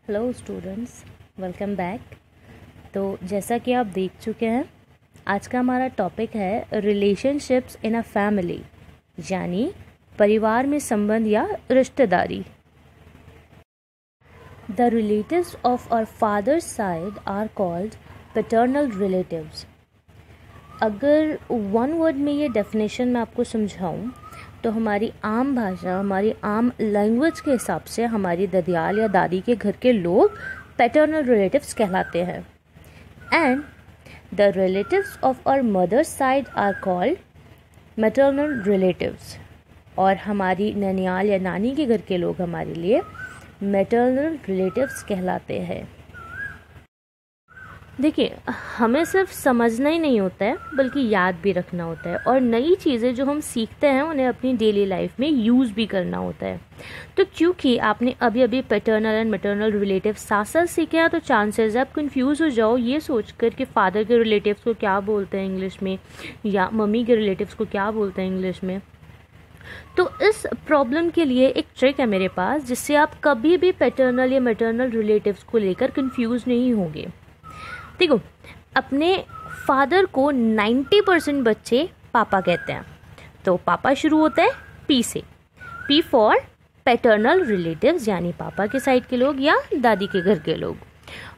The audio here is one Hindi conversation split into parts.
Hello students, welcome back. तो जैसा कि आप देख चुके हैं, आज का हमारा टॉपिक है रिलेशनशिप्स इन अ फैमिली, यानी परिवार में संबंध या रिश्तेदारी। The relatives of our father's side are called paternal relatives. अगर वन वर्ड में ये डेफिनेशन मैं आपको समझाऊं तो हमारी आम भाषा, हमारी आम लैंग्वेज के हिसाब से हमारी ददियाल या दादी के घर के लोग पैटर्नल रिलेटिव्स कहलाते हैं। And the relatives of our mother's side are called maternal relatives. और हमारी ननियाल या नानी के घर के लोग हमारे लिए मैटरनल रिलेटिव्स कहलाते हैं। देखिए, हमें सिर्फ समझना ही नहीं होता है बल्कि याद भी रखना होता है, और नई चीज़ें जो हम सीखते हैं उन्हें अपनी डेली लाइफ में यूज़ भी करना होता है। तो क्योंकि आपने अभी अभी पैटर्नल एंड मैटरनल रिलेटिव साथ साथ सीखे हैं, तो चांसेस है आप कंफ्यूज हो जाओ ये सोचकर कि फ़ादर के रिलेटिव्स को क्या बोलते हैं इंग्लिश में या मम्मी के रिलेटिव्स को क्या बोलते हैं इंग्लिश में। तो इस प्रॉब्लम के लिए एक ट्रिक है मेरे पास, जिससे आप कभी भी पैटर्नल या मैटरनल रिलेटिव्स को लेकर कंफ्यूज नहीं होंगे। देखो, अपने फादर को 90% बच्चे पापा कहते हैं, तो पापा शुरू होता है पी से। पी फॉर पैटर्नल रिलेटिव्स, यानी पापा के साइड के लोग या दादी के घर के लोग।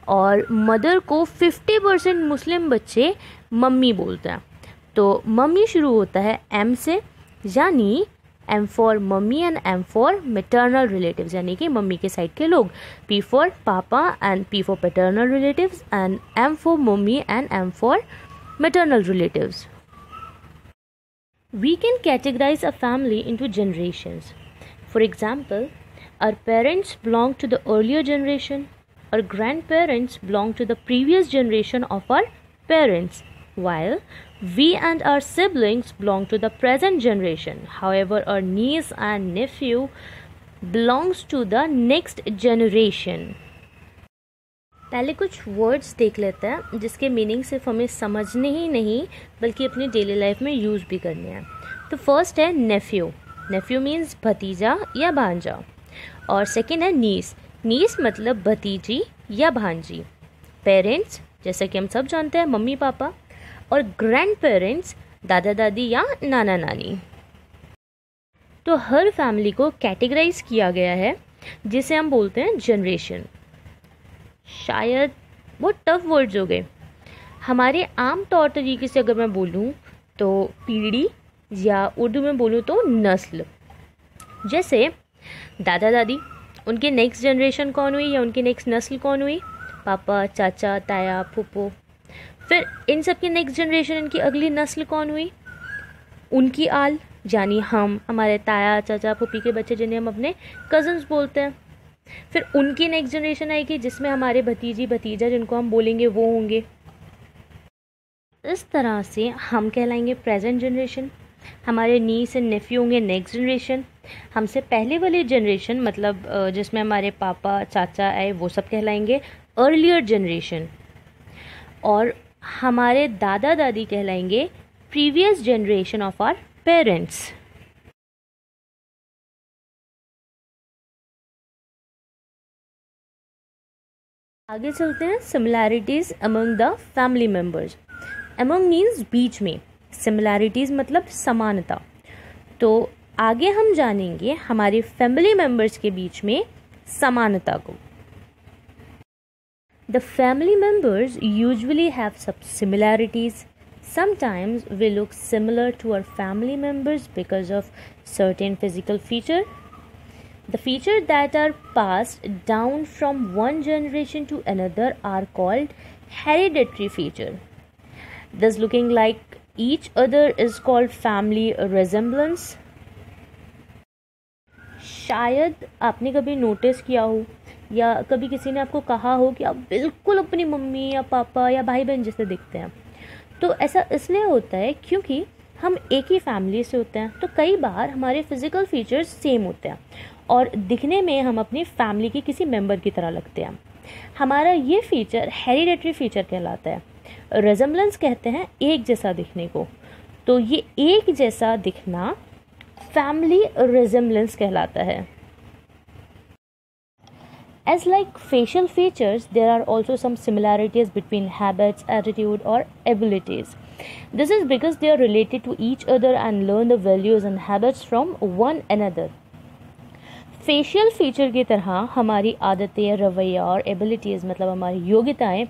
और मदर को 50% मुस्लिम बच्चे मम्मी बोलते हैं, तो मम्मी शुरू होता है एम से, यानी M for mummy and M for maternal relatives, यानी कि मम्मी के साइड के लोग। P for papa and P for paternal relatives, and M for mummy and M for maternal relatives. We can categorize a family into generations. For example, our parents belong to the earlier generation, our grandparents belong to the previous generation of our parents, while we and our siblings belong to the present generation. However, our niece and nephew belongs to the next generation. पहले कुछ वर्ड्स देख लेते हैं जिसके मीनिंग सिर्फ हमें समझने ही नहीं बल्कि अपनी डेली लाइफ में यूज़ भी करने हैं। तो फर्स्ट है नेफ्यू। नेफ्यू मीन्स भतीजा या भांजा। और सेकंड है नीस। नीस मतलब भतीजी या भांजी। पेरेंट्स, जैसे कि हम सब जानते हैं, मम्मी पापा। और ग्रैंड पेरेंट्स, दादा दादी या नाना नानी। तो हर फैमिली को कैटेगराइज किया गया है जिसे हम बोलते हैं जनरेशन। शायद वो टफ वर्ड्स हो गए। हमारे आम तौर तरीके से अगर मैं बोलूँ तो पीढ़ी, या उर्दू में बोलूँ तो नस्ल। जैसे दादा दादी, उनके नेक्स्ट जनरेशन कौन हुई या उनकी नेक्स्ट नस्ल कौन हुई? पापा, चाचा, ताया, फूफो। फिर इन सब की नेक्स्ट जनरेशन, इनकी अगली नस्ल कौन हुई? उनकी आल, यानी हम, हमारे ताया, चाचा, फूफी के बच्चे जिन्हें हम अपने कज़न्स बोलते हैं। फिर उनकी नेक्स्ट जनरेशन आएगी जिसमें हमारे भतीजी भतीजा जिनको हम बोलेंगे वो होंगे। इस तरह से हम कहलाएंगे प्रेजेंट जनरेशन। हमारे नीस एंड नेफ्यू होंगे नेक्स्ट जनरेशन। हमसे पहले वाली जनरेशन, मतलब जिसमें हमारे पापा चाचा आए, वो सब कहलाएंगे अर्लियर जनरेशन। और हमारे दादा दादी कहलाएंगे previous generation of our parents. आगे चलते हैं similarities among the family members. Among means बीच में, सिमिलैरिटीज़ मतलब समानता। तो आगे हम जानेंगे हमारे फैमिली मेम्बर्स के बीच में समानता को। The family members usually have some similarities. Sometimes we look similar to our family members because of certain physical feature. The features that are passed down from one generation to another are called hereditary feature. Thus, looking like each other is called family resemblance. शायद आपने कभी नोटिस किया हो या कभी किसी ने आपको कहा हो कि आप बिल्कुल अपनी मम्मी या पापा या भाई बहन जैसे दिखते हैं। तो ऐसा इसलिए होता है क्योंकि हम एक ही फैमिली से होते हैं, तो कई बार हमारे फिजिकल फीचर्स सेम होते हैं और दिखने में हम अपनी फैमिली के किसी मेंबर की तरह लगते हैं। हमारा ये फीचर हेरिडेटरी फीचर कहलाता है। रेजेम्बलेंस कहते हैं एक जैसा दिखने को। तो ये एक जैसा दिखना फैमिली रेजेम्बलेंस कहलाता है। As like facial features, there are also some similarities between habits, attitude, or abilities. This is because they are related to each other and learn the values and habits from one another. Facial feature की तरह हमारी आदतें, रवैया और एबिलिटीज़ मतलब हमारी योग्यताएं,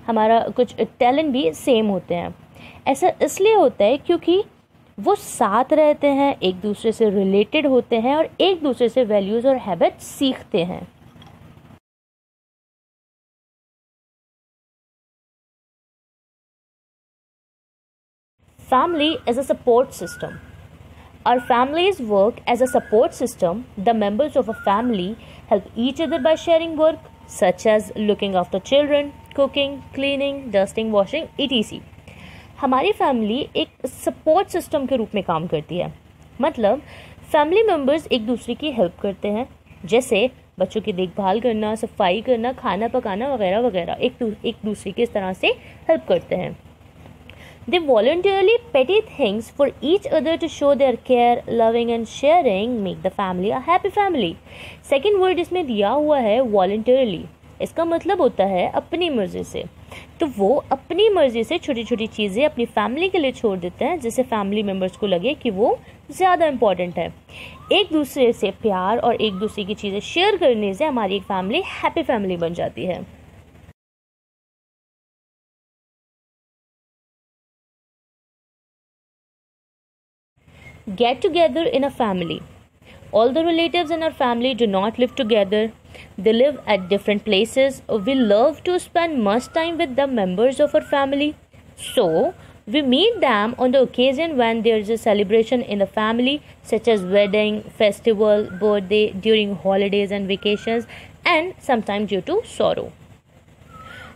हमारा कुछ टैलेंट भी सेम होते हैं. ऐसा इसलिए होता है क्योंकि वो साथ रहते हैं, एक दूसरे से रिलेटेड होते हैं और एक दूसरे से वैल्यूज़ और हैबिट्स सीखते हैं. Family is a support system. Our families work as a support system. The members of a family help each other by sharing work such as looking after children, cooking, cleaning, dusting, washing, etc. हमारी फैमिली एक सपोर्ट सिस्टम के रूप में काम करती है. मतलब फैमिली मेम्बर्स एक दूसरे की हेल्प करते हैं, जैसे बच्चों की देखभाल करना, सफाई करना, खाना पकाना वगैरह वगैरह. एक दूसरे की इस तरह से हेल्प करते हैं. They voluntarily petty things for each other to show their care, loving and sharing make the family a happy family. Second word इसमें दिया हुआ है voluntarily. इसका मतलब होता है अपनी मर्जी से. तो वो अपनी मर्जी से छोटी छोटी चीज़ें अपनी फैमिली के लिए छोड़ देते हैं, जिससे फैमिली मेम्बर्स को लगे कि वो ज़्यादा इम्पॉर्टेंट है. एक दूसरे से प्यार और एक दूसरे की चीज़ें शेयर करने से हमारी एक फैमिली हैप्पी फैमिली बन जाती है. Get together in a family. All the relatives in our family do not live together. They live at different places. We love to spend much time with the members of our family. So, we meet them on the occasion when there is a celebration in the family, such as wedding, festival, birthday, during holidays and vacations, and sometimes due to sorrow.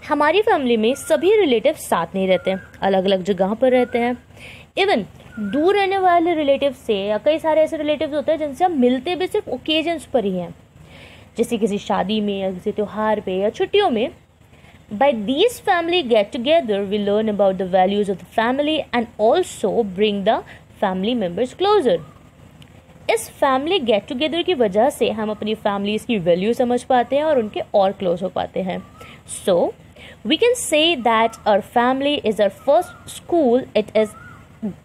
हमारी फैमिली में सभी रिलेटिव साथ नहीं रहते, अलग अलग जगह पर रहते हैं. इवन दूर रहने वाले रिलेटिव से या कई सारे ऐसे रिलेटिव्स होते हैं जिनसे हम मिलते भी सिर्फ ओकेजन्स पर ही हैं, जैसे किसी शादी में या किसी त्यौहार पे या छुट्टियों में. By these family get together we learn about the values of the family and also bring the family members closer. इस फैमिली गेट टुगेदर की वजह से हम अपनी फैमिलीज की वैल्यू समझ पाते हैं और उनके और क्लोज हो पाते हैं. So we can say that our family is our first school. It is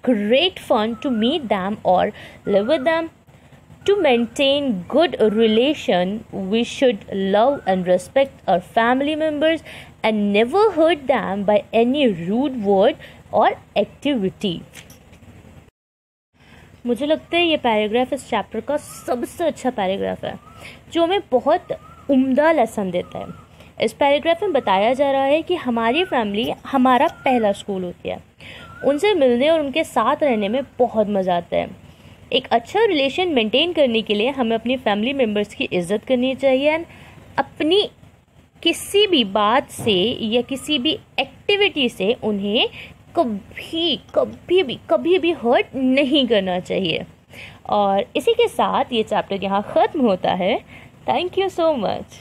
great fun to meet them or live with them. To maintain good relation, we should love and respect our family members and never hurt them by any rude word or activity. मुझे लगता है ये पैराग्राफ इस चैप्टर का सबसे अच्छा पैराग्राफ है, जो हमें बहुत उम्दा लेसन देता है. इस पैराग्राफ में बताया जा रहा है कि हमारी फैमिली हमारा पहला स्कूल होती है. उनसे मिलने और उनके साथ रहने में बहुत मज़ा आता है. एक अच्छा रिलेशन मेंटेन करने के लिए हमें अपनी फैमिली मेम्बर्स की इज़्ज़त करनी चाहिए एंड अपनी किसी भी बात से या किसी भी एक्टिविटी से उन्हें कभी भी हर्ट नहीं करना चाहिए. और इसी के साथ ये चैप्टर यहाँ ख़त्म होता है. Thank you so much.